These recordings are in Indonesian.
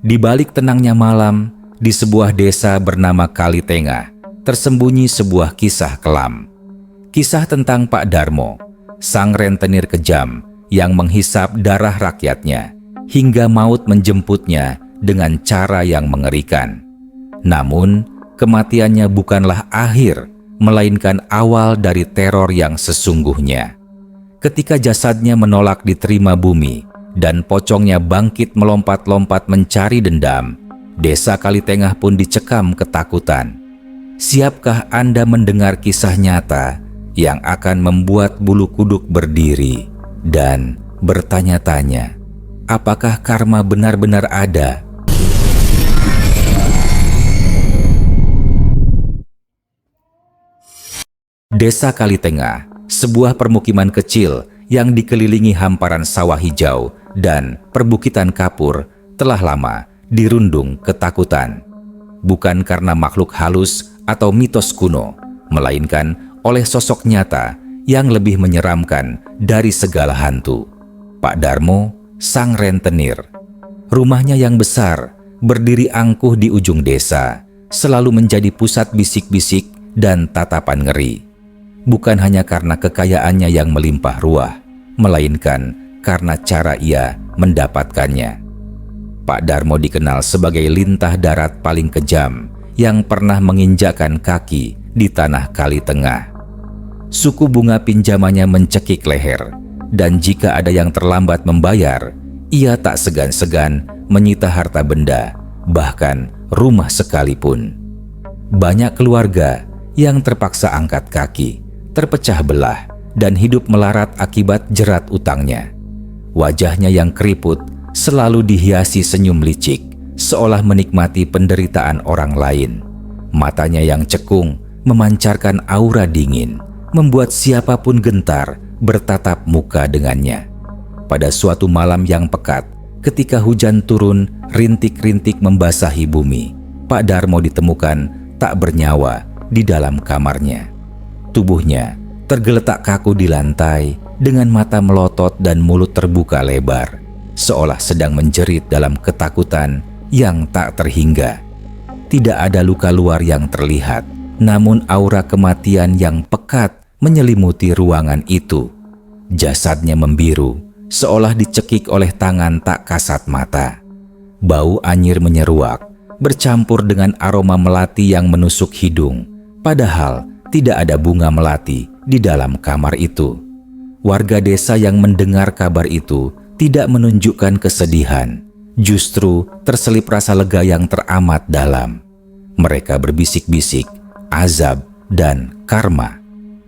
Di balik tenangnya malam, di sebuah desa bernama Kalitengah, tersembunyi sebuah kisah kelam. Kisah tentang Pak Darmo, sang rentenir kejam yang menghisap darah rakyatnya hingga maut menjemputnya dengan cara yang mengerikan. Namun, kematiannya bukanlah akhir, melainkan awal dari teror yang sesungguhnya. Ketika jasadnya menolak diterima bumi dan pocongnya bangkit melompat-lompat mencari dendam, desa Kalitengah pun dicekam ketakutan. Siapkah Anda mendengar kisah nyata yang akan membuat bulu kuduk berdiri dan bertanya-tanya, apakah karma benar-benar ada? Desa Kalitengah, sebuah permukiman kecil yang dikelilingi hamparan sawah hijau dan perbukitan kapur, telah lama dirundung ketakutan. Bukan karena makhluk halus atau mitos kuno, melainkan oleh sosok nyata yang lebih menyeramkan dari segala hantu. Pak Darmo, sang rentenir. Rumahnya yang besar, berdiri angkuh di ujung desa, selalu menjadi pusat bisik-bisik dan tatapan ngeri. Bukan hanya karena kekayaannya yang melimpah ruah, melainkan karena cara ia mendapatkannya. Pak Darmo dikenal sebagai lintah darat paling kejam yang pernah menginjakkan kaki di tanah Kalitengah. Suku bunga pinjamannya mencekik leher, dan jika ada yang terlambat membayar, ia tak segan-segan menyita harta benda, bahkan rumah sekalipun. Banyak keluarga yang terpaksa angkat kaki, terpecah belah, dan hidup melarat akibat jerat utangnya. Wajahnya yang keriput selalu dihiasi senyum licik, seolah menikmati penderitaan orang lain. Matanya yang cekung memancarkan aura dingin, membuat siapapun gentar bertatap muka dengannya. Pada suatu malam yang pekat, ketika hujan turun rintik-rintik membasahi bumi, Pak Darmo ditemukan tak bernyawa di dalam kamarnya. Tubuhnya tergeletak kaku di lantai dengan mata melotot dan mulut terbuka lebar, seolah sedang menjerit dalam ketakutan yang tak terhingga. Tidak ada luka luar yang terlihat, namun aura kematian yang pekat menyelimuti ruangan itu. Jasadnya membiru, seolah dicekik oleh tangan tak kasat mata. Bau anyir menyeruak, bercampur dengan aroma melati yang menusuk hidung, padahal tidak ada bunga melati di dalam kamar itu. Warga desa yang mendengar kabar itu tidak menunjukkan kesedihan, justru terselip rasa lega yang teramat dalam. Mereka berbisik-bisik, azab dan karma.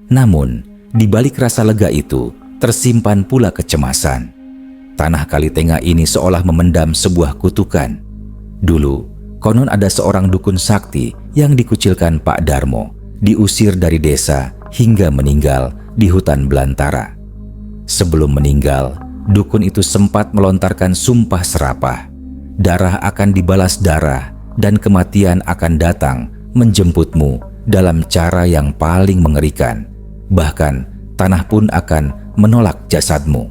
Namun, di balik rasa lega itu tersimpan pula kecemasan. Tanah Kalitengah ini seolah memendam sebuah kutukan. Dulu, konon ada seorang dukun sakti yang dikucilkan Pak Darmo, diusir dari desa hingga meninggal di hutan belantara. Sebelum meninggal, dukun itu sempat melontarkan sumpah serapah. Darah akan dibalas darah dan kematian akan datang menjemputmu dalam cara yang paling mengerikan. Bahkan tanah pun akan menolak jasadmu.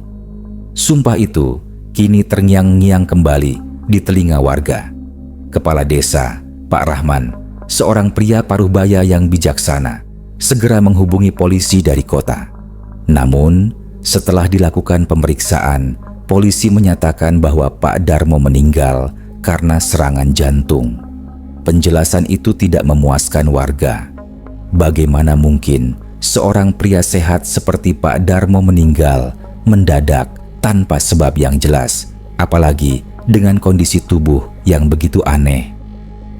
Sumpah itu kini terngiang-ngiang kembali di telinga warga. Kepala desa, Pak Rahman, seorang pria paruh-baya yang bijaksana, segera menghubungi polisi dari kota. Namun, setelah dilakukan pemeriksaan, polisi menyatakan bahwa Pak Darmo meninggal karena serangan jantung. Penjelasan itu tidak memuaskan warga. Bagaimana mungkin seorang pria sehat seperti Pak Darmo meninggal mendadak tanpa sebab yang jelas, apalagi dengan kondisi tubuh yang begitu aneh?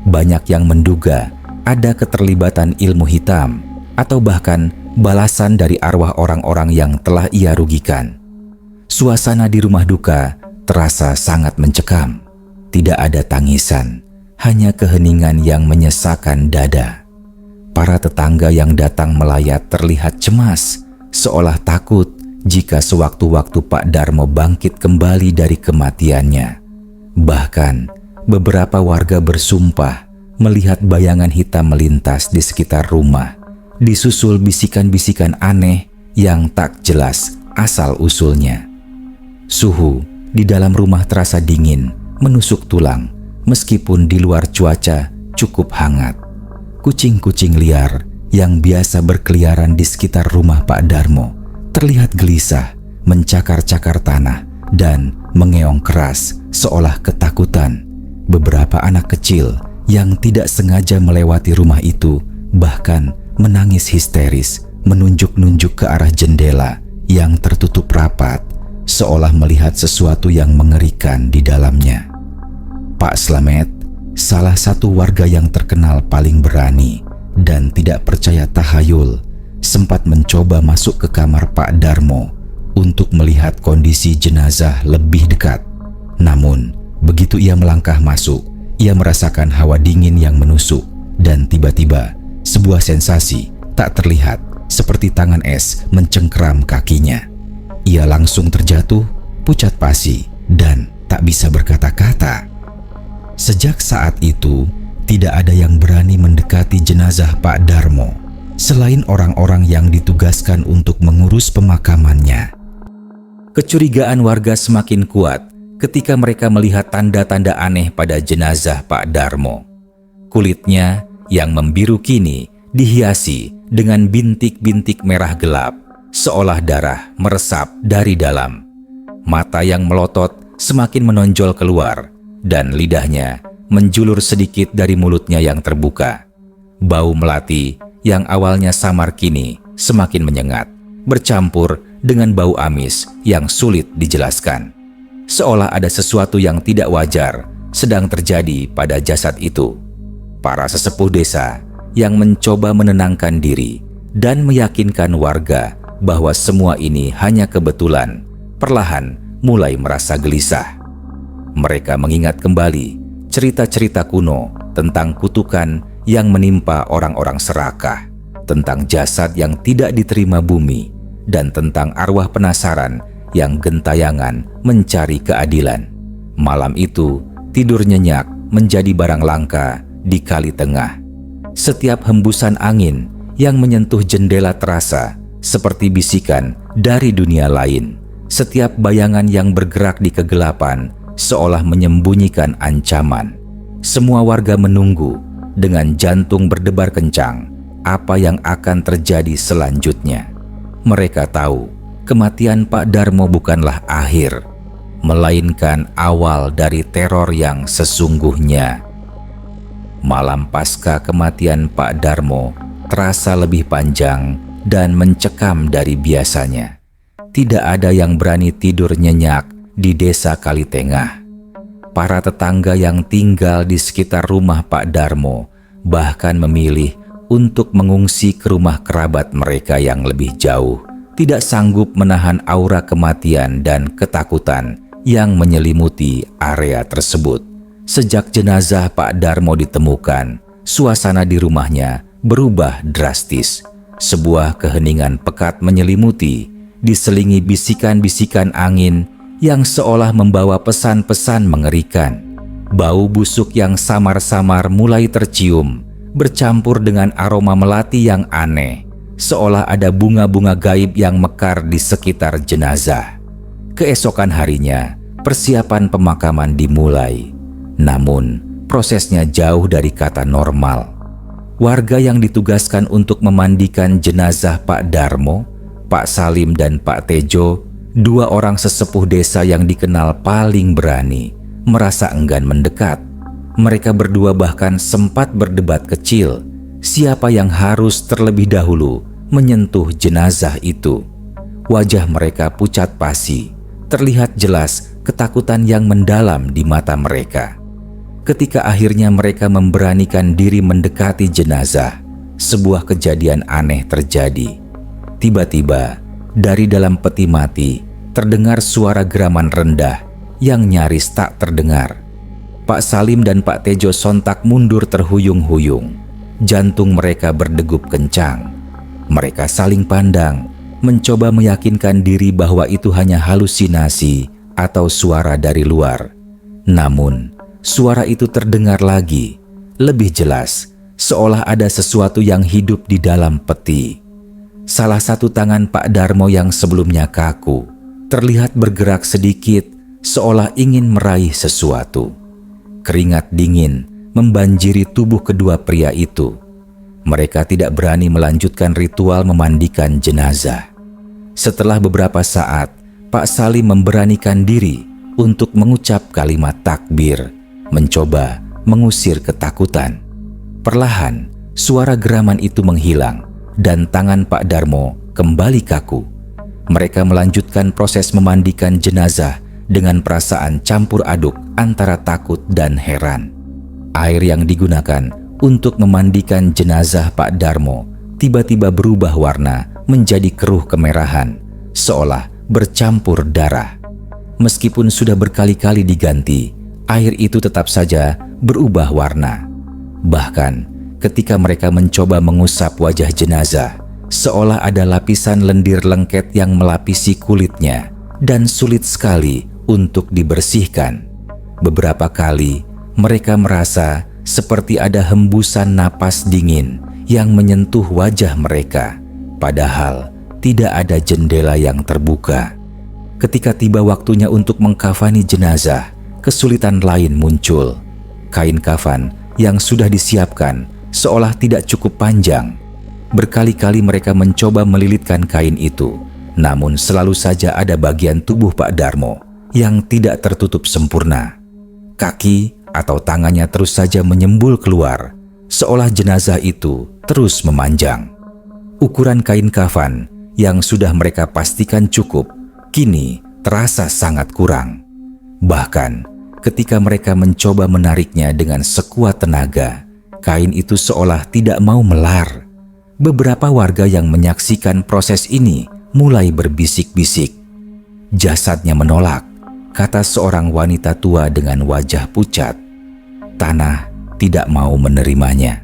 Banyak yang menduga ada keterlibatan ilmu hitam atau bahkan balasan dari arwah orang-orang yang telah ia rugikan. Suasana di rumah duka terasa sangat mencekam. Tidak ada tangisan, hanya keheningan yang menyesakan dada. Para tetangga yang datang melayat terlihat cemas, seolah takut jika sewaktu-waktu Pak Darmo bangkit kembali dari kematiannya. Bahkan, beberapa warga bersumpah melihat bayangan hitam melintas di sekitar rumah, disusul bisikan-bisikan aneh yang tak jelas asal-usulnya. Suhu di dalam rumah terasa dingin, menusuk tulang, meskipun di luar cuaca cukup hangat. Kucing-kucing liar yang biasa berkeliaran di sekitar rumah Pak Darmo terlihat gelisah, mencakar-cakar tanah dan mengeong keras seolah ketakutan. Beberapa anak kecil yang tidak sengaja melewati rumah itu bahkan menangis histeris, menunjuk-nunjuk ke arah jendela yang tertutup rapat, seolah melihat sesuatu yang mengerikan di dalamnya. Pak Slamet, salah satu warga yang terkenal paling berani dan tidak percaya tahayul, sempat mencoba masuk ke kamar Pak Darmo untuk melihat kondisi jenazah lebih dekat. Namun, begitu ia melangkah masuk, ia merasakan hawa dingin yang menusuk dan tiba-tiba sebuah sensasi tak terlihat seperti tangan es mencengkeram kakinya. Ia langsung terjatuh, pucat pasi, dan tak bisa berkata-kata. Sejak saat itu, tidak ada yang berani mendekati jenazah Pak Darmo selain orang-orang yang ditugaskan untuk mengurus pemakamannya. Kecurigaan warga semakin kuat ketika mereka melihat tanda-tanda aneh pada jenazah Pak Darmo. Kulitnya yang membiru kini dihiasi dengan bintik-bintik merah gelap, seolah darah meresap dari dalam. Mata yang melotot semakin menonjol keluar, dan lidahnya menjulur sedikit dari mulutnya yang terbuka. Bau melati yang awalnya samar kini semakin menyengat, bercampur dengan bau amis yang sulit dijelaskan. Seolah ada sesuatu yang tidak wajar sedang terjadi pada jasad itu. Para sesepuh desa yang mencoba menenangkan diri dan meyakinkan warga bahwa semua ini hanya kebetulan, perlahan mulai merasa gelisah. Mereka mengingat kembali cerita-cerita kuno tentang kutukan yang menimpa orang-orang serakah, tentang jasad yang tidak diterima bumi, dan tentang arwah penasaran yang gentayangan mencari keadilan. Malam itu, tidur nyenyak menjadi barang langka di Kali Tengah. Setiap hembusan angin yang menyentuh jendela terasa seperti bisikan dari dunia lain. Setiap bayangan yang bergerak di kegelapan seolah menyembunyikan ancaman. Semua warga menunggu dengan jantung berdebar kencang apa yang akan terjadi selanjutnya. Mereka tahu kematian Pak Darmo bukanlah akhir, melainkan awal dari teror yang sesungguhnya. Malam pasca kematian Pak Darmo terasa lebih panjang dan mencekam dari biasanya. Tidak ada yang berani tidur nyenyak di desa Kali Tengah. Para tetangga yang tinggal di sekitar rumah Pak Darmo bahkan memilih untuk mengungsi ke rumah kerabat mereka yang lebih jauh, tidak sanggup menahan aura kematian dan ketakutan yang menyelimuti area tersebut. Sejak jenazah Pak Darmo ditemukan, suasana di rumahnya berubah drastis. Sebuah keheningan pekat menyelimuti, diselingi bisikan-bisikan angin yang seolah membawa pesan-pesan mengerikan. Bau busuk yang samar-samar mulai tercium, bercampur dengan aroma melati yang aneh, seolah ada bunga-bunga gaib yang mekar di sekitar jenazah. Keesokan harinya, persiapan pemakaman dimulai. Namun, prosesnya jauh dari kata normal. Warga yang ditugaskan untuk memandikan jenazah Pak Darmo, Pak Salim dan Pak Tejo, dua orang sesepuh desa yang dikenal paling berani, merasa enggan mendekat. Mereka berdua bahkan sempat berdebat kecil, siapa yang harus terlebih dahulu menyentuh jenazah itu. Wajah mereka pucat pasi, terlihat jelas ketakutan yang mendalam di mata mereka. Ketika akhirnya mereka memberanikan diri mendekati jenazah, sebuah kejadian aneh terjadi. Tiba-tiba, dari dalam peti mati, terdengar suara geraman rendah yang nyaris tak terdengar. Pak Salim dan Pak Tejo sontak mundur terhuyung-huyung. Jantung mereka berdegup kencang. Mereka saling pandang, mencoba meyakinkan diri bahwa itu hanya halusinasi atau suara dari luar. Namun, suara itu terdengar lagi, lebih jelas, seolah ada sesuatu yang hidup di dalam peti. Salah satu tangan Pak Darmo yang sebelumnya kaku, terlihat bergerak sedikit, seolah ingin meraih sesuatu. Keringat dingin membanjiri tubuh kedua pria itu. Mereka tidak berani melanjutkan ritual memandikan jenazah. Setelah beberapa saat, Pak Salim memberanikan diri untuk mengucap kalimat takbir, mencoba mengusir ketakutan. Perlahan, suara geraman itu menghilang dan tangan Pak Darmo kembali kaku. Mereka melanjutkan proses memandikan jenazah dengan perasaan campur aduk antara takut dan heran. Air yang digunakan untuk memandikan jenazah Pak Darmo tiba-tiba berubah warna menjadi keruh kemerahan, seolah bercampur darah. Meskipun sudah berkali-kali diganti, air itu tetap saja berubah warna. Bahkan ketika mereka mencoba mengusap wajah jenazah, seolah ada lapisan lendir lengket yang melapisi kulitnya dan sulit sekali untuk dibersihkan. Beberapa kali mereka merasa seperti ada hembusan napas dingin yang menyentuh wajah mereka, padahal tidak ada jendela yang terbuka. Ketika tiba waktunya untuk mengkafani jenazah, kesulitan lain muncul. Kain kafan yang sudah disiapkan seolah tidak cukup panjang. Berkali-kali mereka mencoba melilitkan kain itu, namun selalu saja ada bagian tubuh Pak Darmo yang tidak tertutup sempurna. Kaki atau tangannya terus saja menyembul keluar, seolah jenazah itu terus memanjang. Ukuran kain kafan yang sudah mereka pastikan cukup, kini terasa sangat kurang. Bahkan ketika mereka mencoba menariknya dengan sekuat tenaga, kain itu seolah tidak mau melar. Beberapa warga yang menyaksikan proses ini mulai berbisik-bisik. Jasadnya menolak, kata seorang wanita tua dengan wajah pucat. Tanah tidak mau menerimanya.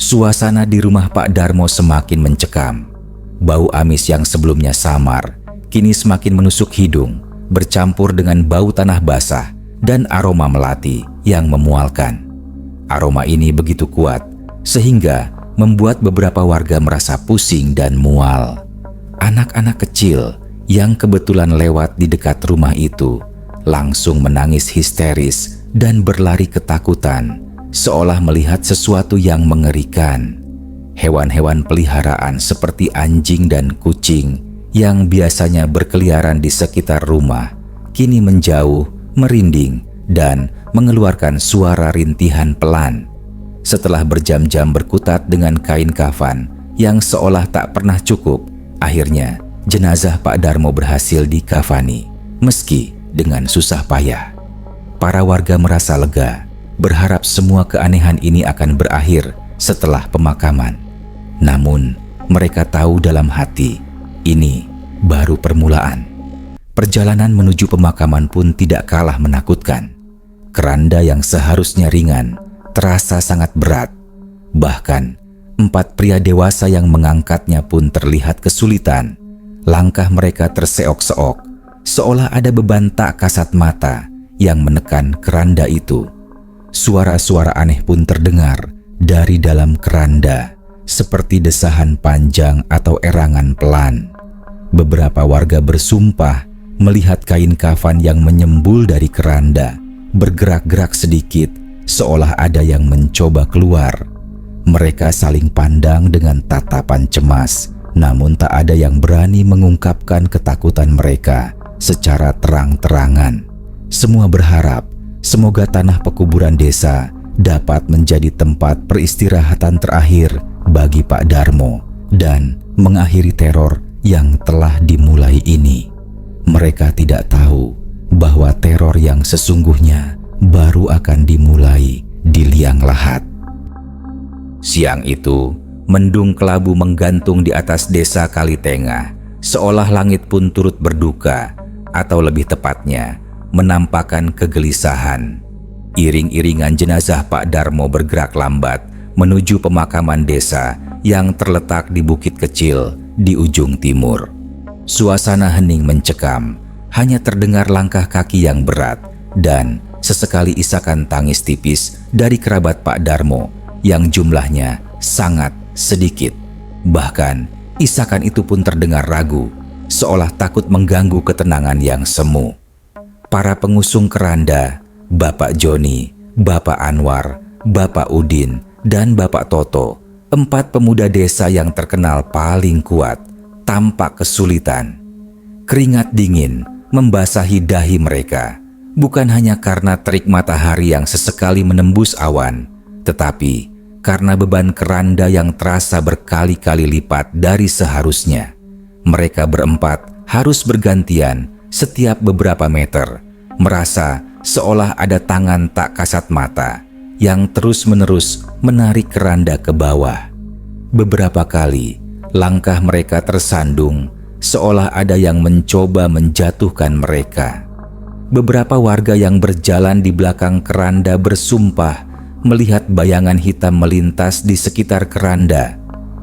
Suasana di rumah Pak Darmo semakin mencekam. Bau amis yang sebelumnya samar kini semakin menusuk hidung, bercampur dengan bau tanah basah dan aroma melati yang memualkan. Aroma ini begitu kuat sehingga membuat beberapa warga merasa pusing dan mual. Anak-anak kecil yang kebetulan lewat di dekat rumah itu langsung menangis histeris dan berlari ketakutan, seolah melihat sesuatu yang mengerikan. Hewan-hewan peliharaan seperti anjing dan kucing yang biasanya berkeliaran di sekitar rumah kini menjauh, merinding, dan mengeluarkan suara rintihan pelan. Setelah berjam-jam berkutat dengan kain kafan yang seolah tak pernah cukup, akhirnya jenazah Pak Darmo berhasil dikafani, meski dengan susah payah. Para warga merasa lega, berharap semua keanehan ini akan berakhir setelah pemakaman. Namun, mereka tahu dalam hati, ini baru permulaan. Perjalanan menuju pemakaman pun tidak kalah menakutkan. Keranda yang seharusnya ringan terasa sangat berat. Bahkan, 4 pria dewasa yang mengangkatnya pun terlihat kesulitan. Langkah mereka terseok-seok, seolah ada beban tak kasat mata yang menekan keranda itu. Suara-suara aneh pun terdengar dari dalam keranda, seperti desahan panjang atau erangan pelan. Beberapa warga bersumpah melihat kain kafan yang menyembul dari keranda bergerak-gerak sedikit, seolah ada yang mencoba keluar. Mereka saling pandang dengan tatapan cemas, namun tak ada yang berani mengungkapkan ketakutan mereka secara terang-terangan. Semua berharap semoga tanah pekuburan desa dapat menjadi tempat peristirahatan terakhir bagi Pak Darmo dan mengakhiri teror yang telah dimulai ini. Mereka tidak tahu bahwa teror yang sesungguhnya baru akan dimulai di liang lahat. Siang itu, mendung kelabu menggantung di atas desa Kalitengah, seolah langit pun turut berduka, atau lebih tepatnya, menampakkan kegelisahan. Iring-iringan jenazah Pak Darmo bergerak lambat menuju pemakaman desa yang terletak di bukit kecil di ujung timur. Suasana hening mencekam, hanya terdengar langkah kaki yang berat dan sesekali isakan tangis tipis dari kerabat Pak Darmo yang jumlahnya sangat sedikit. Bahkan isakan itu pun terdengar ragu, seolah takut mengganggu ketenangan yang semu. Para pengusung keranda, Bapak Joni, Bapak Anwar, Bapak Udin, dan Bapak Toto, 4 pemuda desa yang terkenal paling kuat, tampak kesulitan. Keringat dingin membasahi dahi mereka, bukan hanya karena terik matahari yang sesekali menembus awan, tetapi karena beban keranda yang terasa berkali-kali lipat dari seharusnya. Mereka berempat harus bergantian setiap beberapa meter, merasa seolah ada tangan tak kasat mata yang terus-menerus menarik keranda ke bawah. Beberapa kali langkah mereka tersandung, seolah ada yang mencoba menjatuhkan mereka. Beberapa warga yang berjalan di belakang keranda bersumpah melihat bayangan hitam melintas di sekitar keranda,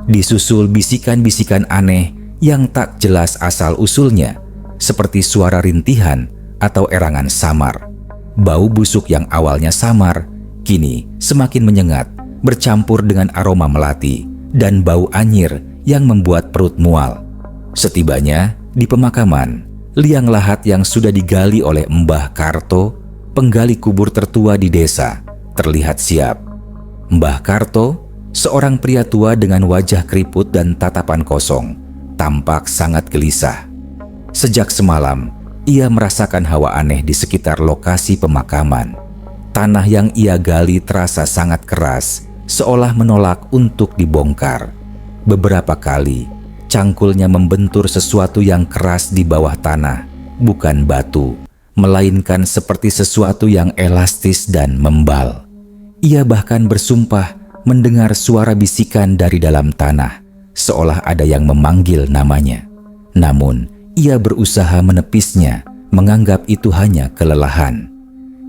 disusul bisikan-bisikan aneh yang tak jelas asal-usulnya, seperti suara rintihan atau erangan samar. Bau busuk yang awalnya samar, kini semakin menyengat, bercampur dengan aroma melati dan bau anyir yang membuat perut mual. Setibanya di pemakaman, liang lahat yang sudah digali oleh Mbah Karto, penggali kubur tertua di desa, terlihat siap. Mbah Karto, seorang pria tua dengan wajah keriput dan tatapan kosong, tampak sangat gelisah. Sejak semalam, ia merasakan hawa aneh di sekitar lokasi pemakaman. Tanah yang ia gali terasa sangat keras, seolah menolak untuk dibongkar. Beberapa kali, cangkulnya membentur sesuatu yang keras di bawah tanah, bukan batu, melainkan seperti sesuatu yang elastis dan membal. Ia bahkan bersumpah mendengar suara bisikan dari dalam tanah, seolah ada yang memanggil namanya. Namun, ia berusaha menepisnya, menganggap itu hanya kelelahan.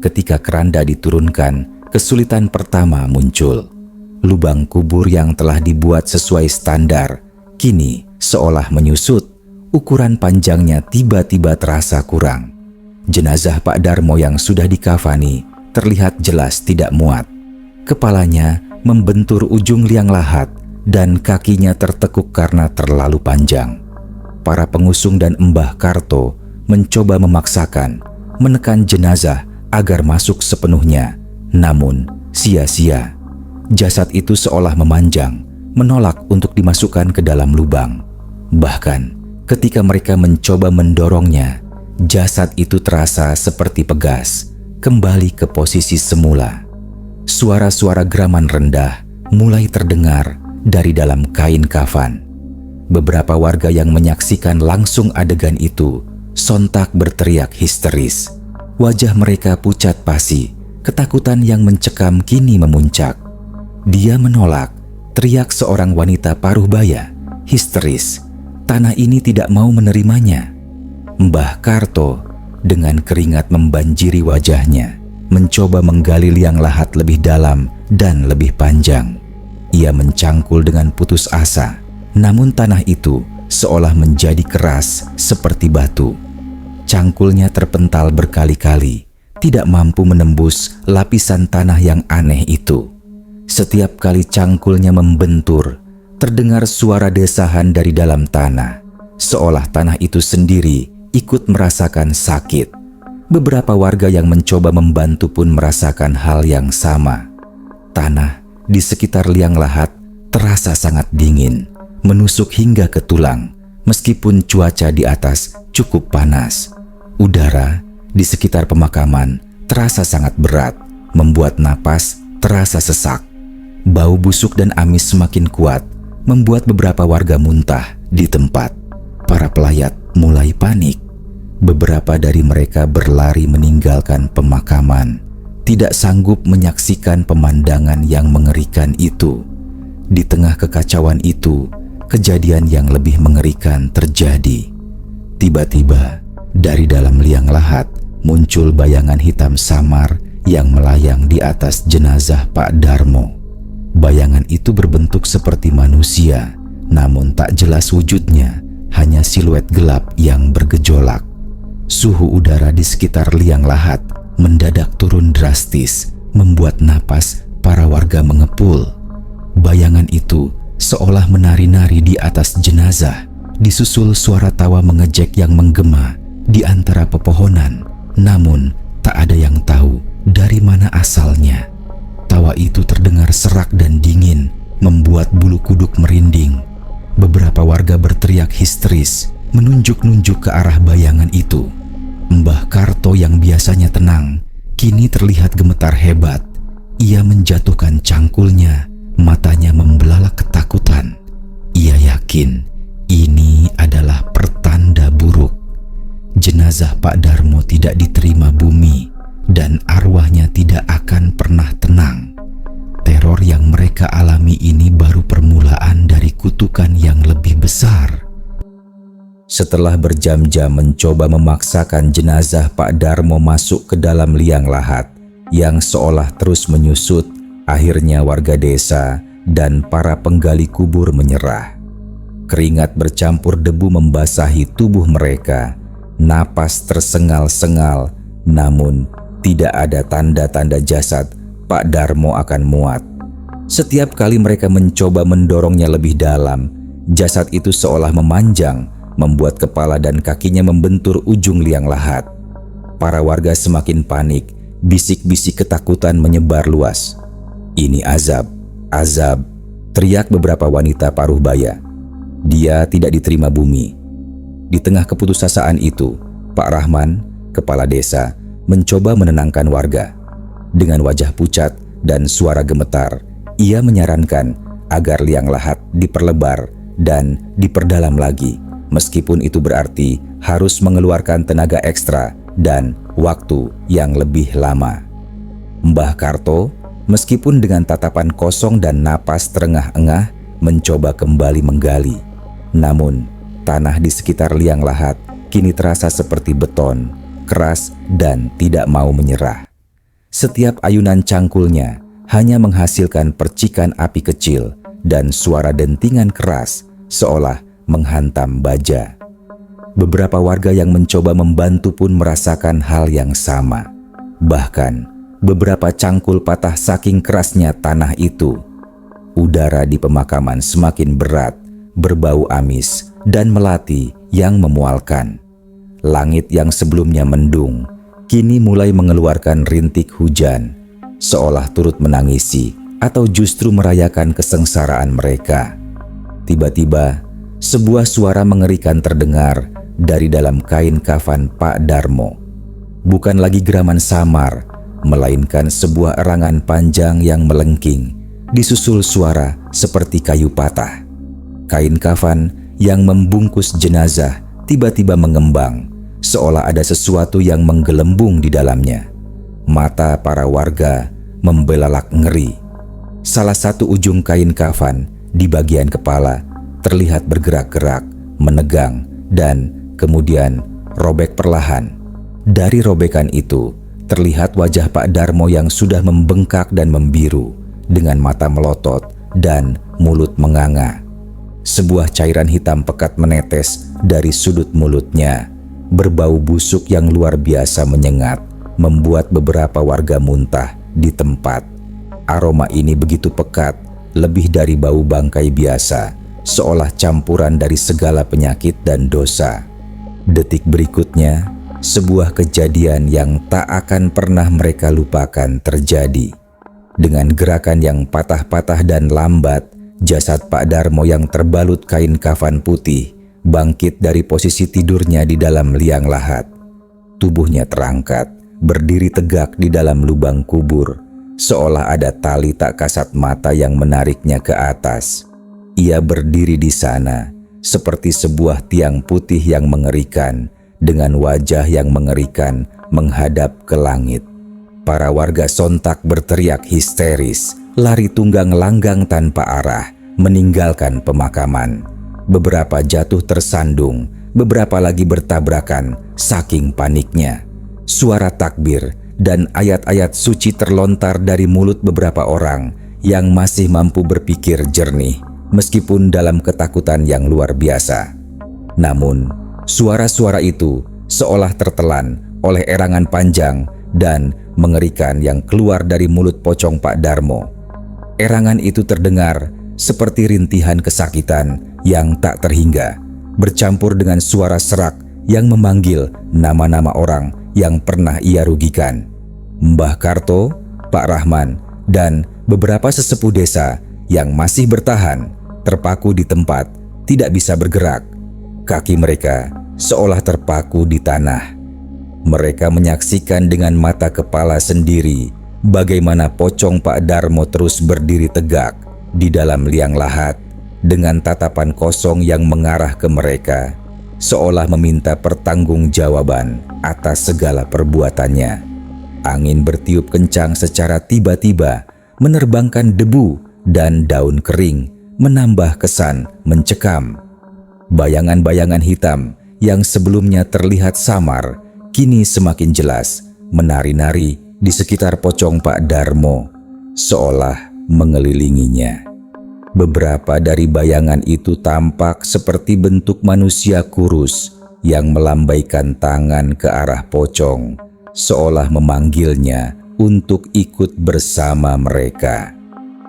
Ketika keranda diturunkan, kesulitan pertama muncul. Lubang kubur yang telah dibuat sesuai standar, kini seolah menyusut. Ukuran panjangnya tiba-tiba terasa kurang. Jenazah Pak Darmo yang sudah dikafani terlihat jelas tidak muat. Kepalanya membentur ujung liang lahat dan kakinya tertekuk karena terlalu panjang. Para pengusung dan Mbah Karto mencoba memaksakan menekan jenazah agar masuk sepenuhnya, namun sia-sia. Jasad itu seolah memanjang, menolak untuk dimasukkan ke dalam lubang. Bahkan ketika mereka mencoba mendorongnya, jasad itu terasa seperti pegas, kembali ke posisi semula. Suara-suara geraman rendah mulai terdengar dari dalam kain kafan. Beberapa warga yang menyaksikan langsung adegan itu sontak berteriak histeris. Wajah mereka pucat pasi, ketakutan yang mencekam kini memuncak. Dia menolak, teriak seorang wanita paruh baya, histeris. Tanah ini tidak mau menerimanya. Mbah Karto dengan keringat membanjiri wajahnya, mencoba menggali liang lahat lebih dalam dan lebih panjang. Ia mencangkul dengan putus asa, namun tanah itu seolah menjadi keras seperti batu. Cangkulnya terpental berkali-kali, tidak mampu menembus lapisan tanah yang aneh itu. Setiap kali cangkulnya membentur, terdengar suara desahan dari dalam tanah, seolah tanah itu sendiri ikut merasakan sakit. Beberapa warga yang mencoba membantu pun merasakan hal yang sama. Tanah di sekitar liang lahat terasa sangat dingin, menusuk hingga ke tulang, meskipun cuaca di atas cukup panas. Udara di sekitar pemakaman terasa sangat berat, membuat napas terasa sesak. Bau busuk dan amis semakin kuat, membuat beberapa warga muntah di tempat. Para pelayat mulai panik. Beberapa dari mereka berlari meninggalkan pemakaman, tidak sanggup menyaksikan pemandangan yang mengerikan itu. Di tengah kekacauan itu, kejadian yang lebih mengerikan terjadi. Tiba-tiba, dari dalam liang lahat muncul bayangan hitam samar yang melayang di atas jenazah Pak Darmo. Bayangan itu berbentuk seperti manusia, namun tak jelas wujudnya, hanya siluet gelap yang bergejolak. Suhu udara di sekitar liang lahat mendadak turun drastis, membuat napas para warga mengepul. Bayangan itu seolah menari-nari di atas jenazah, disusul suara tawa mengejek yang menggema di antara pepohonan. Namun tak ada yang tahu Dari mana asalnya? Tawa itu terdengar serak dan dingin, membuat bulu kuduk merinding. Beberapa warga berteriak histeris, menunjuk-nunjuk ke arah bayangan itu. Mbah Karto yang biasanya tenang, kini terlihat gemetar hebat. Ia menjatuhkan cangkulnya, matanya membelalak ketakutan. Ia yakin ini adalah pertanda buruk. Jenazah Pak Darmo tidak diterima bumi dan arwahnya tidak akan pernah tenang. Teror yang mereka alami ini baru permulaan dari kutukan yang lebih besar. Setelah berjam-jam mencoba memaksakan jenazah Pak Darmo masuk ke dalam liang lahat yang seolah terus menyusut, akhirnya warga desa dan para penggali kubur menyerah. Keringat bercampur debu membasahi tubuh mereka, napas tersengal-sengal, namun tidak ada tanda-tanda jasad Pak Darmo akan muat. Setiap kali mereka mencoba mendorongnya lebih dalam, jasad itu seolah memanjang, membuat kepala dan kakinya membentur ujung liang lahat. Para warga semakin panik, bisik-bisik ketakutan menyebar luas. "Ini azab, azab," teriak beberapa wanita paruh baya. Dia tidak diterima bumi. Di tengah keputusasaan itu, Pak Rahman, kepala desa, mencoba menenangkan warga. Dengan wajah pucat dan suara gemetar, ia menyarankan agar liang lahat diperlebar dan diperdalam lagi, meskipun itu berarti harus mengeluarkan tenaga ekstra dan waktu yang lebih lama. Mbah Karto, meskipun dengan tatapan kosong dan napas terengah-engah, mencoba kembali menggali. Namun, tanah di sekitar liang lahat kini terasa seperti beton, keras dan tidak mau menyerah. Setiap ayunan cangkulnya hanya menghasilkan percikan api kecil dan suara dentingan keras seolah menghantam baja. Beberapa warga yang mencoba membantu pun merasakan hal yang sama. Bahkan, beberapa cangkul patah saking kerasnya tanah itu. Udara di pemakaman semakin berat, berbau amis dan melati yang memualkan. Langit yang sebelumnya mendung, kini mulai mengeluarkan rintik hujan, seolah turut menangisi atau justru merayakan kesengsaraan mereka. Tiba-tiba, sebuah suara mengerikan terdengar dari dalam kain kafan Pak Darmo. Bukan lagi geraman samar, melainkan sebuah erangan panjang yang melengking, disusul suara seperti kayu patah. Kain kafan yang membungkus jenazah tiba-tiba mengembang, seolah ada sesuatu yang menggelembung di dalamnya. Mata para warga membelalak ngeri. Salah satu ujung kain kafan di bagian kepala terlihat bergerak-gerak, menegang, dan kemudian robek perlahan. Dari robekan itu, terlihat wajah Pak Darmo yang sudah membengkak dan membiru, dengan mata melotot dan mulut menganga. Sebuah cairan hitam pekat menetes dari sudut mulutnya. Berbau busuk yang luar biasa menyengat, membuat beberapa warga muntah di tempat. Aroma ini begitu pekat, lebih dari bau bangkai biasa, seolah campuran dari segala penyakit dan dosa. Detik berikutnya, sebuah kejadian yang tak akan pernah mereka lupakan terjadi. Dengan gerakan yang patah-patah dan lambat, jasad Pak Darmo yang terbalut kain kafan putih bangkit dari posisi tidurnya di dalam liang lahat. Tubuhnya terangkat, berdiri tegak di dalam lubang kubur, seolah ada tali tak kasat mata yang menariknya ke atas. Ia berdiri di sana, seperti sebuah tiang putih yang mengerikan, dengan wajah yang mengerikan menghadap ke langit. Para warga sontak berteriak histeris, lari tunggang langgang tanpa arah, meninggalkan pemakaman. Beberapa jatuh tersandung, beberapa lagi bertabrakan saking paniknya. Suara takbir dan ayat-ayat suci terlontar dari mulut beberapa orang yang masih mampu berpikir jernih, meskipun dalam ketakutan yang luar biasa. Namun, suara-suara itu seolah tertelan oleh erangan panjang dan mengerikan yang keluar dari mulut pocong Pak Darmo. Erangan itu terdengar seperti rintihan kesakitan yang tak terhingga, bercampur dengan suara serak yang memanggil nama-nama orang yang pernah ia rugikan. Mbah Karto, Pak Rahman, dan beberapa sesepuh desa yang masih bertahan terpaku di tempat, tidak bisa bergerak. Kaki mereka seolah terpaku di tanah. Mereka menyaksikan dengan mata kepala sendiri bagaimana pocong Pak Darmo terus berdiri tegak di dalam liang lahat dengan tatapan kosong yang mengarah ke mereka, seolah meminta pertanggungjawaban atas segala perbuatannya. Angin bertiup kencang secara tiba-tiba, menerbangkan debu dan daun kering, menambah kesan mencekam. Bayangan-bayangan hitam yang sebelumnya terlihat samar, kini semakin jelas, menari-nari di sekitar pocong Pak Darmo, seolah mengelilinginya. Beberapa dari bayangan itu tampak seperti bentuk manusia kurus yang melambaikan tangan ke arah pocong, seolah memanggilnya untuk ikut bersama mereka.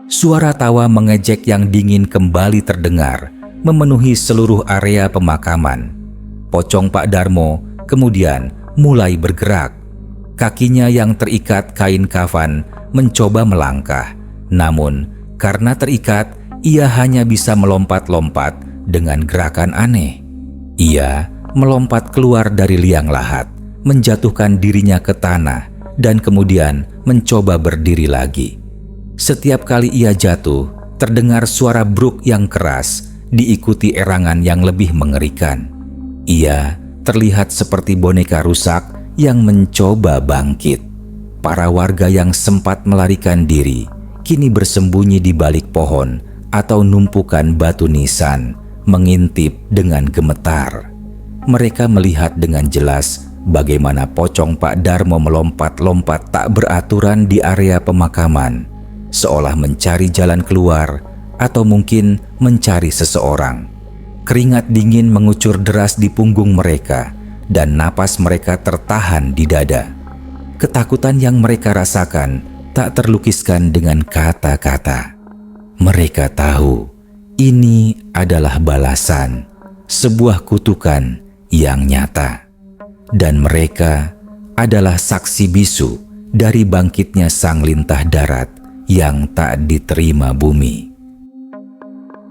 Suara tawa mengejek yang dingin kembali terdengar, memenuhi seluruh area pemakaman. Pocong Pak Darmo kemudian mulai bergerak. Kakinya yang terikat kain kafan mencoba melangkah, namun karena terikat, ia hanya bisa melompat-lompat dengan gerakan aneh. Ia melompat keluar dari liang lahat, menjatuhkan dirinya ke tanah, dan kemudian mencoba berdiri lagi. Setiap kali ia jatuh, terdengar suara bruk yang keras, diikuti erangan yang lebih mengerikan. Ia terlihat seperti boneka rusak yang mencoba bangkit. Para warga yang sempat melarikan diri, kini bersembunyi di balik pohon atau numpukan batu nisan, mengintip dengan gemetar. Mereka melihat dengan jelas bagaimana pocong Pak Darmo melompat-lompat tak beraturan di area pemakaman, seolah mencari jalan keluar atau mungkin mencari seseorang. Keringat dingin mengucur deras di punggung mereka dan napas mereka tertahan di dada. Ketakutan yang mereka rasakan tak terlukiskan dengan kata-kata. Mereka tahu ini adalah balasan, sebuah kutukan yang nyata. Dan mereka adalah saksi bisu dari bangkitnya sang lintah darat yang tak diterima bumi.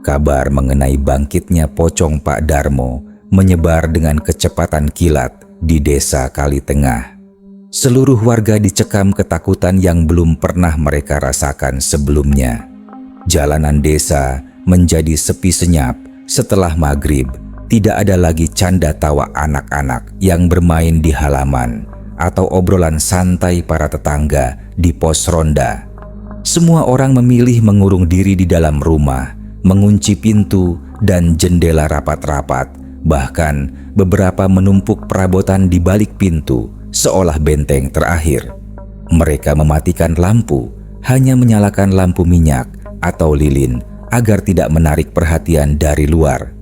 Kabar mengenai bangkitnya pocong Pak Darmo menyebar dengan kecepatan kilat di desa Kalitengah. Seluruh warga dicekam ketakutan yang belum pernah mereka rasakan sebelumnya. Jalanan desa menjadi sepi senyap setelah maghrib. Tidak ada lagi canda tawa anak-anak yang bermain di halaman atau obrolan santai para tetangga di pos ronda. Semua orang memilih mengurung diri di dalam rumah, mengunci pintu dan jendela rapat-rapat, bahkan beberapa menumpuk perabotan di balik pintu seolah benteng terakhir. Mereka mematikan lampu, hanya menyalakan lampu minyak atau lilin agar tidak menarik perhatian dari luar.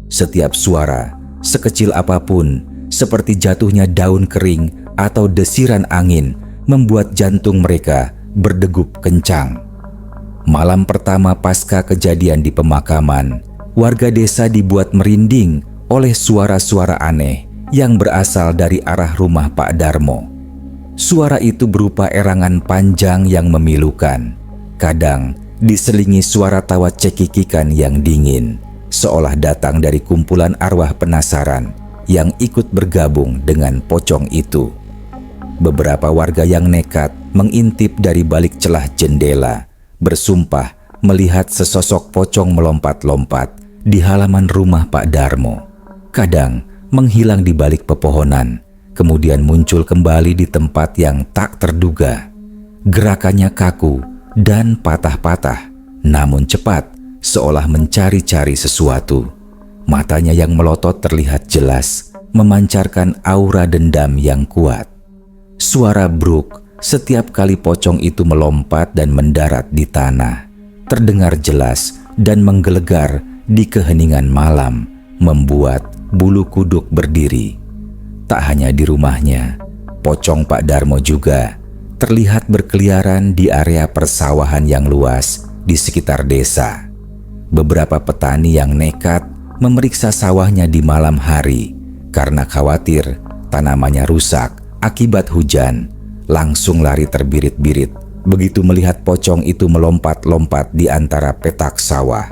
Setiap suara, sekecil apapun, seperti jatuhnya daun kering atau desiran angin, membuat jantung mereka berdegup kencang. Malam pertama pasca kejadian di pemakaman, warga desa dibuat merinding oleh suara-suara aneh yang berasal dari arah rumah Pak Darmo. Suara itu berupa erangan panjang yang memilukan, kadang diselingi suara tawa cekikikan yang dingin, seolah datang dari kumpulan arwah penasaran yang ikut bergabung dengan pocong itu. Beberapa warga yang nekat mengintip dari balik celah jendela, bersumpah melihat sesosok pocong melompat-lompat di halaman rumah Pak Darmo. Kadang menghilang di balik pepohonan, kemudian muncul kembali di tempat yang tak terduga. Gerakannya kaku dan patah-patah, namun cepat, seolah mencari-cari sesuatu. Matanya yang melotot terlihat jelas, memancarkan aura dendam yang kuat. Suara bruk setiap kali pocong itu melompat dan mendarat di tanah, terdengar jelas dan menggelegar di keheningan malam, membuat bulu kuduk berdiri. Tak hanya di rumahnya, pocong Pak Darmo juga terlihat berkeliaran di area persawahan yang luas di sekitar desa. Beberapa petani yang nekat memeriksa sawahnya di malam hari karena khawatir tanamannya rusak akibat hujan langsung lari terbirit-birit begitu melihat pocong itu melompat-lompat di antara petak sawah.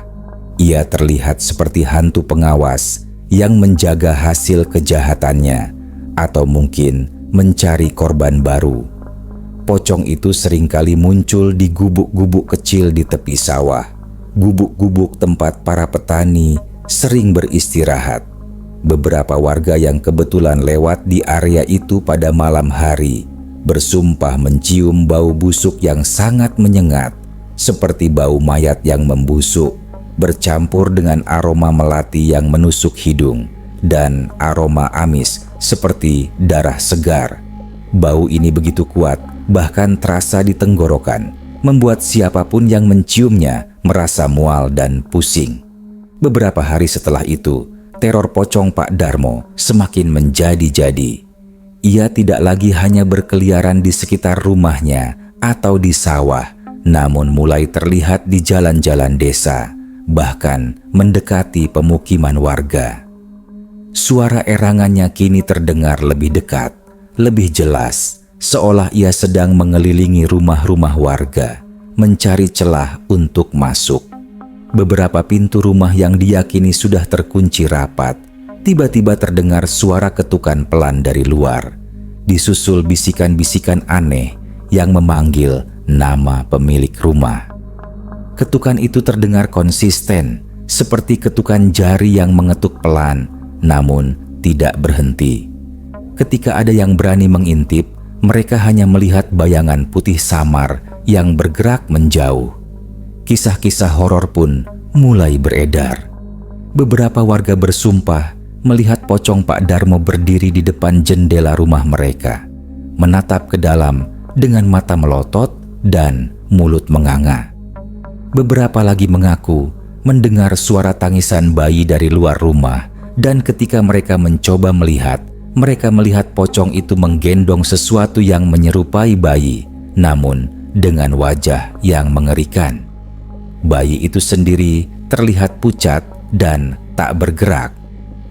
Ia terlihat seperti hantu pengawas yang menjaga hasil kejahatannya atau mungkin mencari korban baru. Pocong itu seringkali muncul di gubuk-gubuk kecil di tepi sawah, gubuk-gubuk tempat para petani sering beristirahat. Beberapa warga yang kebetulan lewat di area itu pada malam hari bersumpah mencium bau busuk yang sangat menyengat, seperti bau mayat yang membusuk, bercampur dengan aroma melati yang menusuk hidung dan aroma amis seperti darah segar. Bau ini begitu kuat, bahkan terasa di tenggorokan, membuat siapapun yang menciumnya merasa mual dan pusing. Beberapa hari setelah itu, teror pocong Pak Darmo semakin menjadi-jadi. Ia tidak lagi hanya berkeliaran di sekitar rumahnya atau di sawah, namun mulai terlihat di jalan-jalan desa, bahkan mendekati pemukiman warga. Suara erangannya kini terdengar lebih dekat, lebih jelas, seolah ia sedang mengelilingi rumah-rumah warga, mencari celah untuk masuk. Beberapa pintu rumah yang diyakini sudah terkunci rapat, tiba-tiba terdengar suara ketukan pelan dari luar, disusul bisikan-bisikan aneh yang memanggil nama pemilik rumah. Ketukan itu terdengar konsisten, seperti ketukan jari yang mengetuk pelan, namun tidak berhenti. Ketika ada yang berani mengintip, mereka hanya melihat bayangan putih samar yang bergerak menjauh. Kisah-kisah horor pun mulai beredar. Beberapa warga bersumpah melihat pocong Pak Darmo berdiri di depan jendela rumah mereka, menatap ke dalam dengan mata melotot dan mulut menganga. Beberapa lagi mengaku mendengar suara tangisan bayi dari luar rumah, dan ketika mereka mencoba melihat, mereka melihat pocong itu menggendong sesuatu yang menyerupai bayi, namun dengan wajah yang mengerikan. Bayi itu sendiri terlihat pucat dan tak bergerak.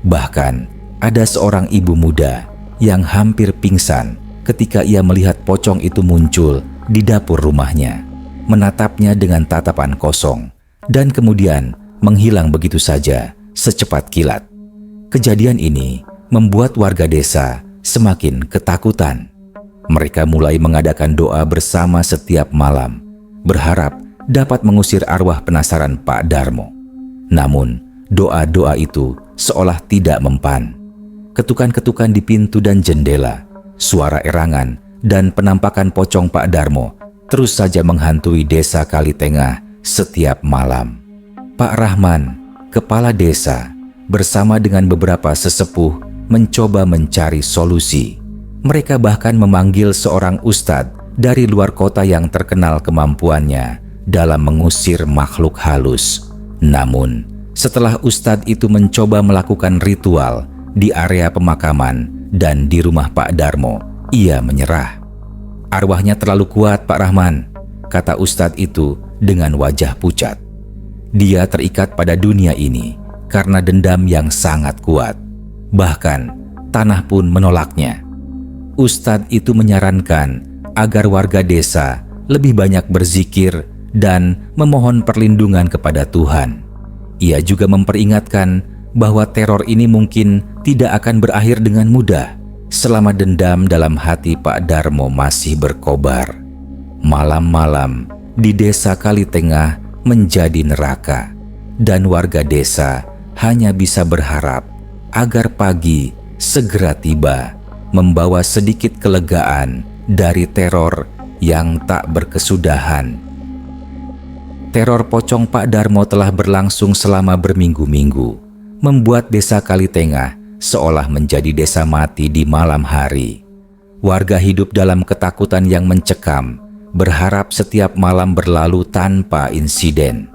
Bahkan ada seorang ibu muda yang hampir pingsan ketika ia melihat pocong itu muncul di dapur rumahnya, menatapnya dengan tatapan kosong, dan kemudian menghilang begitu saja secepat kilat. Kejadian ini membuat warga desa semakin ketakutan. Mereka mulai mengadakan doa bersama setiap malam, berharap dapat mengusir arwah penasaran Pak Darmo. Namun, doa-doa itu seolah tidak mempan. Ketukan-ketukan di pintu dan jendela, suara erangan, dan penampakan pocong Pak Darmo terus saja menghantui desa Kalitengah setiap malam. Pak Rahman, kepala desa, bersama dengan beberapa sesepuh mencoba mencari solusi. Mereka bahkan memanggil seorang ustadz dari luar kota yang terkenal kemampuannya dalam mengusir makhluk halus. Namun, setelah ustadz itu mencoba melakukan ritual di area pemakaman dan di rumah Pak Darmo, ia menyerah. "Arwahnya terlalu kuat, Pak Rahman," kata ustadz itu dengan wajah pucat. Dia terikat pada dunia ini karena dendam yang sangat kuat. Bahkan, tanah pun menolaknya. Ustadz itu menyarankan agar warga desa lebih banyak berzikir dan memohon perlindungan kepada Tuhan. Ia juga memperingatkan bahwa teror ini mungkin tidak akan berakhir dengan mudah selama dendam dalam hati Pak Darmo masih berkobar. Malam-malam di desa Kalitengah menjadi neraka, dan warga desa hanya bisa berharap agar pagi segera tiba, membawa sedikit kelegaan dari teror yang tak berkesudahan. Teror pocong Pak Darmo telah berlangsung selama berminggu-minggu, membuat desa Kalitengah seolah menjadi desa mati di malam hari. Warga hidup dalam ketakutan yang mencekam, berharap setiap malam berlalu tanpa insiden.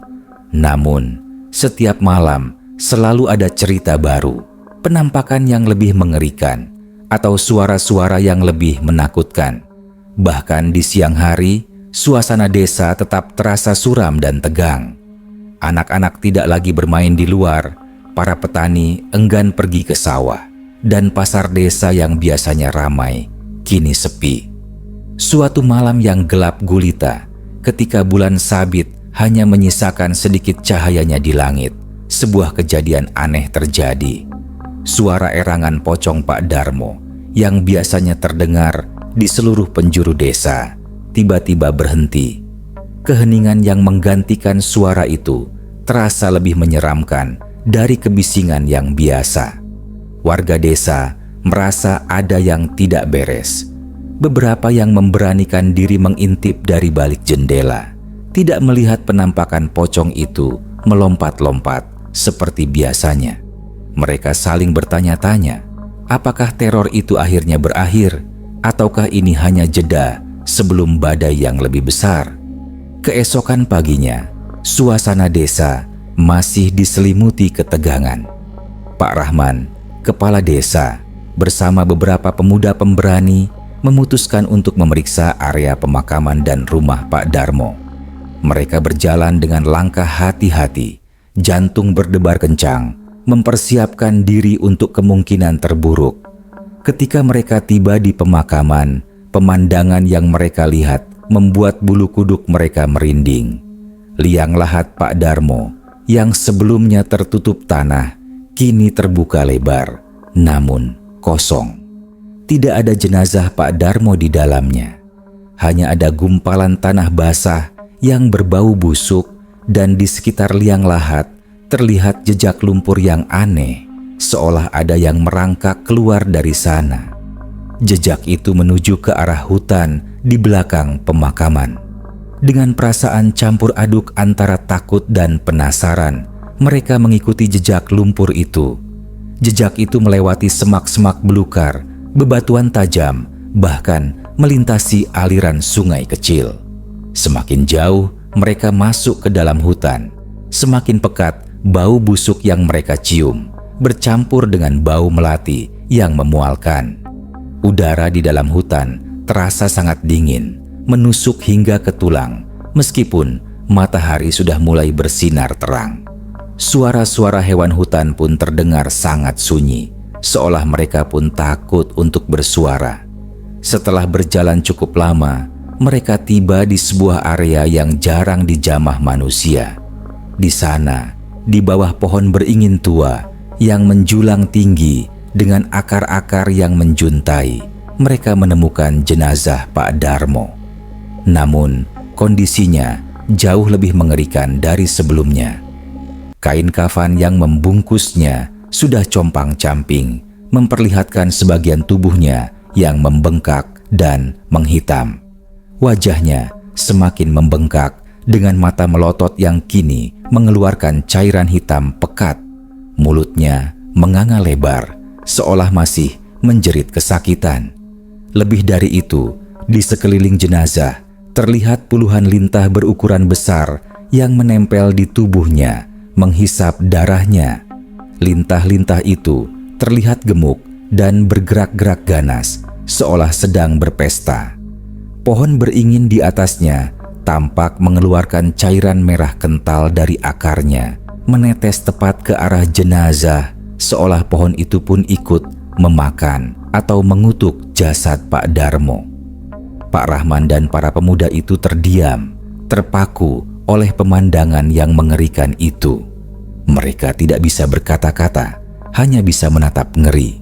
Namun, setiap malam selalu ada cerita baru, penampakan yang lebih mengerikan, atau suara-suara yang lebih menakutkan. Bahkan di siang hari, suasana desa tetap terasa suram dan tegang. Anak-anak tidak lagi bermain di luar, para petani enggan pergi ke sawah, dan pasar desa yang biasanya ramai kini sepi. Suatu malam yang gelap gulita, ketika bulan sabit hanya menyisakan sedikit cahayanya di langit, sebuah kejadian aneh terjadi. Suara erangan pocong Pak Darmo yang biasanya terdengar di seluruh penjuru desa tiba-tiba berhenti. Keheningan yang menggantikan suara itu terasa lebih menyeramkan dari kebisingan yang biasa. Warga desa merasa ada yang tidak beres. Beberapa yang memberanikan diri mengintip dari balik jendela, tidak melihat penampakan pocong itu melompat-lompat seperti biasanya. Mereka saling bertanya-tanya, apakah teror itu akhirnya berakhir, ataukah ini hanya jeda sebelum badai yang lebih besar. Keesokan paginya, suasana desa masih diselimuti ketegangan. Pak Rahman, kepala desa, bersama beberapa pemuda pemberani memutuskan untuk memeriksa area pemakaman dan rumah Pak Darmo. Mereka berjalan dengan langkah hati-hati, jantung berdebar kencang, mempersiapkan diri untuk kemungkinan terburuk. Ketika mereka tiba di pemakaman, pemandangan yang mereka lihat membuat bulu kuduk mereka merinding. Liang lahat Pak Darmo yang sebelumnya tertutup tanah, kini terbuka lebar, namun kosong. Tidak ada jenazah Pak Darmo di dalamnya. Hanya ada gumpalan tanah basah yang berbau busuk, dan di sekitar liang lahat terlihat jejak lumpur yang aneh, seolah ada yang merangkak keluar dari sana. Jejak itu menuju ke arah hutan di belakang pemakaman. Dengan perasaan campur aduk antara takut dan penasaran, mereka mengikuti jejak lumpur itu. Jejak itu melewati semak-semak belukar, bebatuan tajam, bahkan melintasi aliran sungai kecil. Semakin jauh mereka masuk ke dalam hutan, semakin pekat bau busuk yang mereka cium bercampur dengan bau melati yang memualkan. Udara di dalam hutan terasa sangat dingin, menusuk hingga ke tulang, meskipun matahari sudah mulai bersinar terang. Suara-suara hewan hutan pun terdengar sangat sunyi, seolah mereka pun takut untuk bersuara. Setelah berjalan cukup lama, mereka tiba di sebuah area yang jarang dijamah manusia. Di sana, di bawah pohon beringin tua yang menjulang tinggi dengan akar-akar yang menjuntai, mereka menemukan jenazah Pak Darmo. Namun, kondisinya jauh lebih mengerikan dari sebelumnya. Kain kafan yang membungkusnya sudah compang-camping, memperlihatkan sebagian tubuhnya yang membengkak dan menghitam. Wajahnya semakin membengkak dengan mata melotot yang kini mengeluarkan cairan hitam pekat. Mulutnya menganga lebar, seolah masih menjerit kesakitan. Lebih dari itu, di sekeliling jenazah terlihat puluhan lintah berukuran besar yang menempel di tubuhnya, menghisap darahnya. Lintah-lintah itu terlihat gemuk dan bergerak-gerak ganas, seolah sedang berpesta. Pohon beringin di atasnya tampak mengeluarkan cairan merah kental dari akarnya, menetes tepat ke arah jenazah, seolah pohon itu pun ikut memakan atau mengutuk jasad Pak Darmo. Pak Rahman dan para pemuda itu terdiam, terpaku oleh pemandangan yang mengerikan itu. Mereka tidak bisa berkata-kata, hanya bisa menatap ngeri.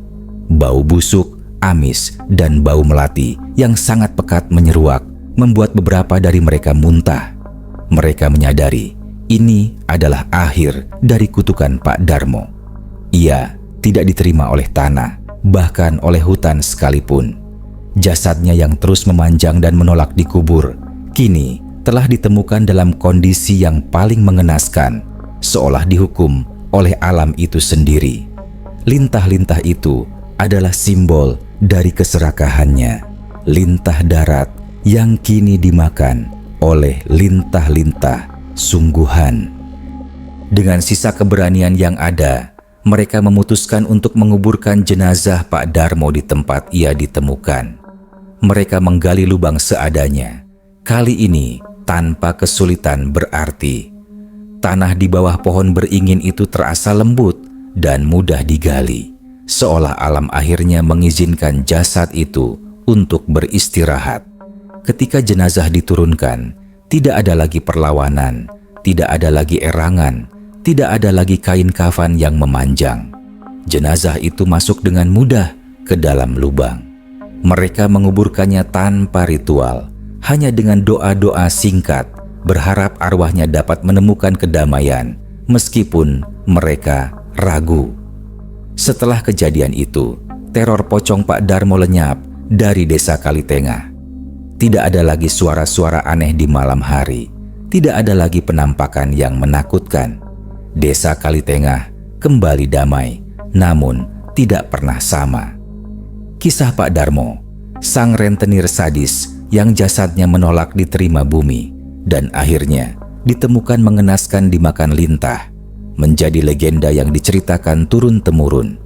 Bau busuk, amis, dan bau melati yang sangat pekat menyeruak membuat beberapa dari mereka muntah. Mereka menyadari ini adalah akhir dari kutukan Pak Darmo. Ia tidak diterima oleh tanah, bahkan oleh hutan sekalipun. Jasadnya yang terus memanjang dan menolak dikubur, kini telah ditemukan dalam kondisi yang paling mengenaskan, seolah dihukum oleh alam itu sendiri. Lintah-lintah itu adalah simbol dari keserakahannya. Lintah darat yang kini dimakan oleh lintah-lintah sungguhan. Dengan sisa keberanian yang ada, mereka memutuskan untuk menguburkan jenazah Pak Darmo di tempat ia ditemukan. Mereka menggali lubang seadanya, kali ini tanpa kesulitan berarti. Tanah di bawah pohon beringin itu terasa lembut dan mudah digali, seolah alam akhirnya mengizinkan jasad itu untuk beristirahat. Ketika jenazah diturunkan, tidak ada lagi perlawanan, tidak ada lagi erangan, tidak ada lagi kain kafan yang memanjang. Jenazah itu masuk dengan mudah ke dalam lubang. Mereka menguburkannya tanpa ritual, hanya dengan doa-doa singkat, berharap arwahnya dapat menemukan kedamaian, meskipun mereka ragu. Setelah kejadian itu, teror pocong Pak Darmo lenyap dari desa Kalitengah. Tidak ada lagi suara-suara aneh di malam hari. Tidak ada lagi penampakan yang menakutkan. Desa Kalitengah kembali damai, namun tidak pernah sama. Kisah Pak Darmo, sang rentenir sadis yang jasadnya menolak diterima bumi dan akhirnya ditemukan mengenaskan dimakan lintah, menjadi legenda yang diceritakan turun-temurun.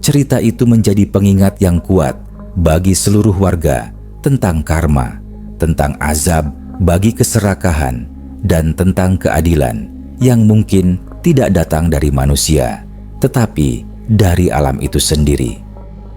Cerita itu menjadi pengingat yang kuat bagi seluruh warga tentang karma, tentang azab bagi keserakahan, dan tentang keadilan yang mungkin tidak datang dari manusia, tetapi dari alam itu sendiri.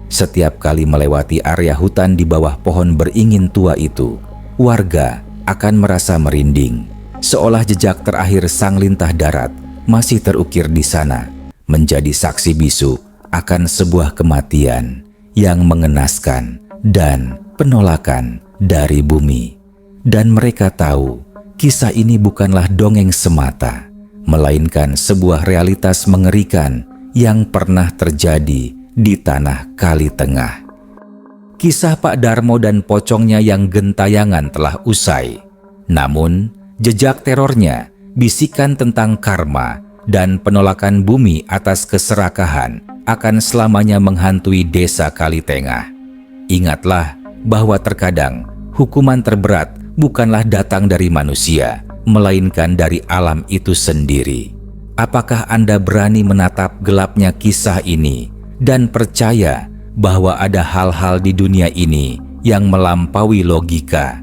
Setiap kali melewati area hutan di bawah pohon beringin tua itu, warga akan merasa merinding, seolah jejak terakhir sang lintah darat masih terukir di sana, menjadi saksi bisu akan sebuah kematian yang mengenaskan dan penolakan dari bumi. Dan mereka tahu kisah ini bukanlah dongeng semata, melainkan sebuah realitas mengerikan yang pernah terjadi di tanah Kalitengah. Kisah Pak Darmo dan pocongnya yang gentayangan telah usai. Namun, jejak terornya, bisikan tentang karma, dan penolakan bumi atas keserakahan akan selamanya menghantui desa Kalitengah. Ingatlah bahwa terkadang hukuman terberat bukanlah datang dari manusia, melainkan dari alam itu sendiri. Apakah Anda berani menatap gelapnya kisah ini dan percaya bahwa ada hal-hal di dunia ini yang melampaui logika